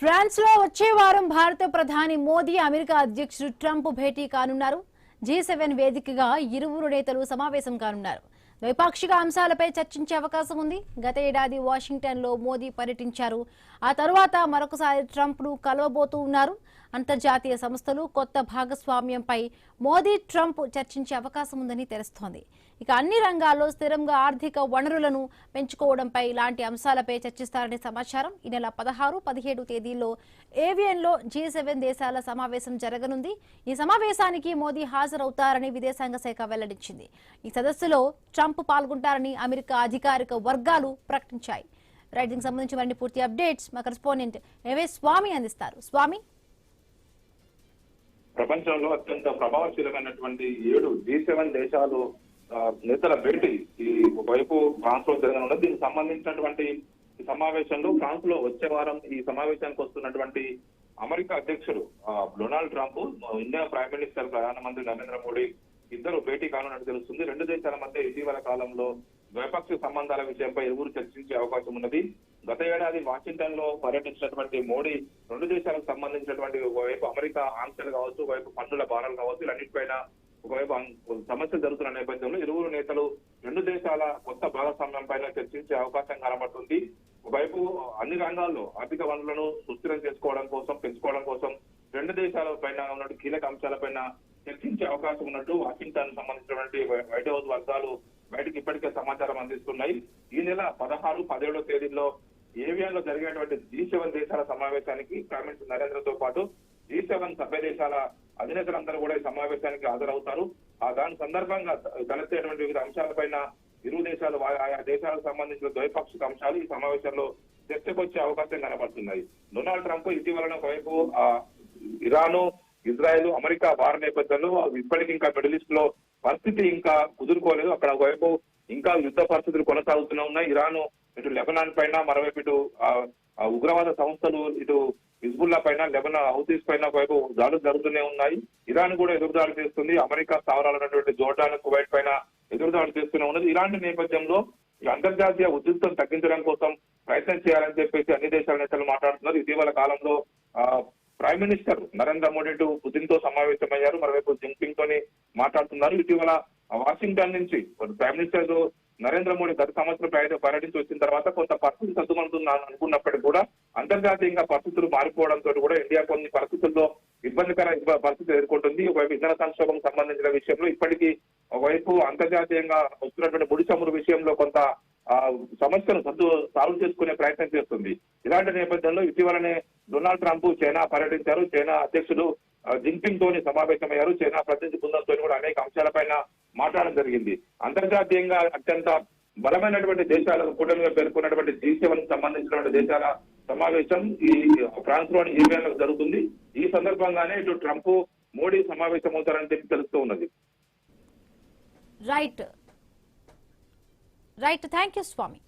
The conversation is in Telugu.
ఫ్రాన్స్ లో వచ్చే వారం భారత ప్రధాని మోదీ అమెరికా అధ్యక్షుడు ట్రంప్ భేటీ కానున్నారు. G7 వేదికగా ఇరువురు నేతలు సమావేశం కానున్నారు. ద్వైపాక్షిక అంశాలపై చర్చించే అవకాశం ఉంది. గత ఏడాది వాషింగ్టన్ లో మోదీ పర్యటించారు. ఆ తర్వాత మరొకసారి ట్రంప్ ను కలవబోతున్నారు. అంతర్జాతీయ సంస్థలు కొత్త భాగస్వామ్యంపై మోదీ ట్రంప్ చర్చించే అవకాశం ఉందని తెలుస్తోంది. ఇక అన్ని రంగాల్లో స్థిరంగా ఆర్థిక వనరులను పెంచుకోవడంపై ఇలాంటి అంశాలపై చర్చిస్తారనే సమాచారం. ఈ నెల 16, 17 తేదీల్లో ఏవియన్లో G7 దేశాల సమావేశం జరగనుంది. ఈ సమావేశానికి మోదీ హాజరవుతారని విదేశాంగ శాఖ వెల్లడించింది. ఈ సదస్సులో ట్రంప్ పాల్గొంటారని అమెరికా అధికారిక వర్గాలు ప్రకటించాయి. రైటింగ్ సంబంధించి మరిన్ని పూర్తి అప్డేట్స్ మా కరెస్పాండెంట్ ఏవే స్వామి అందిస్తారు. స్వామి, ప్రపంచంలో అత్యంత ప్రభావశీలమైనటువంటి 7 G7 దేశాలు నేతల భేటీ ఈ వైపు ఫ్రాన్స్ లో జరగనున్నది. దీనికి సంబంధించినటువంటి ఈ సమావేశంలో ఫ్రాన్స్ లో వచ్చే వారం ఈ సమావేశానికి వస్తున్నటువంటి అమెరికా అధ్యక్షుడు Donald Trump, India prime minister ప్రధానమంత్రి నరేంద్ర మోడీ ఇద్దరు భేటీ కానున్నట్టు తెలుస్తుంది. 2 దేశాల మధ్య ఇటీవల కాలంలో ద్వైపాక్షిక సంబంధాల విషయంపై ఇరువురు చర్చించే అవకాశం ఉన్నది. గత ఏడాది వాషింగ్టన్ లో పర్యటించినటువంటి మోడీ 2 దేశాలకు సంబంధించినటువంటి ఒకవైపు అమెరికా ఆంక్షలు కావచ్చు, ఒకవైపు పన్నుల భారాలు కావచ్చు, ఇవన్నిటిపైన ఒకవైపు సమస్యలు జరుగుతున్న నేపథ్యంలో ఇరువురు నేతలు 2 దేశాల కొత్త భాగస్వామ్యం పైన చర్చించే అవకాశం కనబడుతుంది. ఒకవైపు అన్ని రంగాల్లో ఆర్థిక వనరులను సుస్థిరం చేసుకోవడం కోసం, పెంచుకోవడం కోసం 2 దేశాల పైన ఉన్న కీలక అంశాలపైన చర్చించే అవకాశం ఉన్నట్టు వాషింగ్టన్ సంబంధించినటువంటి వైట్ హౌస్ వర్గాలు బయటకు ఇప్పటికే సమాచారం అందిస్తున్నాయి. ఈ నెల 16, 17 తేదీల్లో ఏవియన్లో జరిగేటువంటి G7 దేశాల సమావేశానికి ప్రైమ్ మినిస్టర్ నరేంద్రతో పాటు G7 సభ్య దేశాల అధినేతలందరూ కూడా ఈ సమావేశానికి హాజరవుతారు. దాని సందర్భంగా తలెత్తేటువంటి వివిధ అంశాలపైన ఇరు దేశాలు ఆయా దేశాలకు సంబంధించిన ద్వైపాక్షిక అంశాలు ఈ సమావేశంలో చర్చకు వచ్చే అవకాశం కనబడుతున్నాయి. డొనాల్డ్ ట్రంప్ ఇటీవల ఒకవైపు ఇరాను, ఇజ్రాయెల్, అమెరికా వార నేపథ్యంలో ఇప్పటికి ఇంకా మిడిల్ ఈస్ట్ లో పరిస్థితి ఇంకా కుదురుకోలేదు. అక్కడ ఒకవైపు ఇంకా యుద్ధ పరిస్థితులు కొనసాగుతూనే ఉన్నాయి. ఇరాన్ ఇటు లెబనాన్ పైన, మరోవైపు ఇటు ఉగ్రవాద సంస్థలు ఇటు హిజ్బుల్లా పైన, లెబనాన్ హౌతీస్ పైన ఒకవైపు దాడులు జరుగుతూనే ఉన్నాయి. ఇరాన్ కూడా ఎదురుదాడి చేస్తుంది. అమెరికా స్థావరాలైనటువంటి జోర్డాన్, కువైట్ పైన ఎదురుదాడి చేస్తూనే ఉన్నది. ఇలాంటి నేపథ్యంలో అంతర్జాతీయ ఉద్రిక్తతను తగ్గించడం కోసం ప్రయత్నం చేయాలని చెప్పేసి అన్ని దేశాల నేతలు మాట్లాడుతున్నారు. ఇటీవల కాలంలో prime minister Narendra Modi Putin తో సమావేశమయ్యారు. మరోవైపు జిన్పింగ్ తోని మాట్లాడుతున్నారు. ఇటీవల వాషింగ్టన్ నుంచి ప్రైమ్ మినిస్టర్ నరేంద్ర మోడీ గత సంవత్సరం పర్యటించి వచ్చిన తర్వాత కొంత పరిస్థితి సర్దుమణుతుందని అనుకున్నప్పటికీ కూడా అంతర్జాతీయంగా పరిస్థితులు మారిపోవడంతో కూడా ఇండియా కొన్ని పరిస్థితుల్లో ఇబ్బందికర పరిస్థితులు ఎదుర్కొంటుంది. ఒకవైపు ఇంధన సంక్షోభం సంబంధించిన విషయంలో ఇప్పటికీ ఒకవైపు అంతర్జాతీయంగా వస్తున్నటువంటి ముడి చమురు విషయంలో కొంత సమస్యను సాల్వ్ చేసుకునే ప్రయత్నం చేస్తుంది. ఇలాంటి నేపథ్యంలో ఇటీవలనే డొనాల్డ్ ట్రంప్ చైనా పర్యటించారు. చైనా అధ్యక్షుడు జిన్పింగ్ తోని సమావేశమయ్యారు. చైనా ప్రతినిధి బృందంతో కూడా అనేక అంశాలపైన మాట్లాడడం జరిగింది. అంతర్జాతీయంగా అత్యంత బలమైనటువంటి దేశాలకు కూటమిగా పేర్కొన్నటువంటి G7 సంబంధించినటువంటి దేశాల సమావేశం ఈ ఫ్రాన్స్ లోని ఏవియన్లో జరుగుతుంది. ఈ సందర్భంగానే ఇటు ట్రంప్, మోడీ సమావేశం అవుతారని చెప్పి తెలుస్తూ ఉన్నది. Right, thank you Swamy.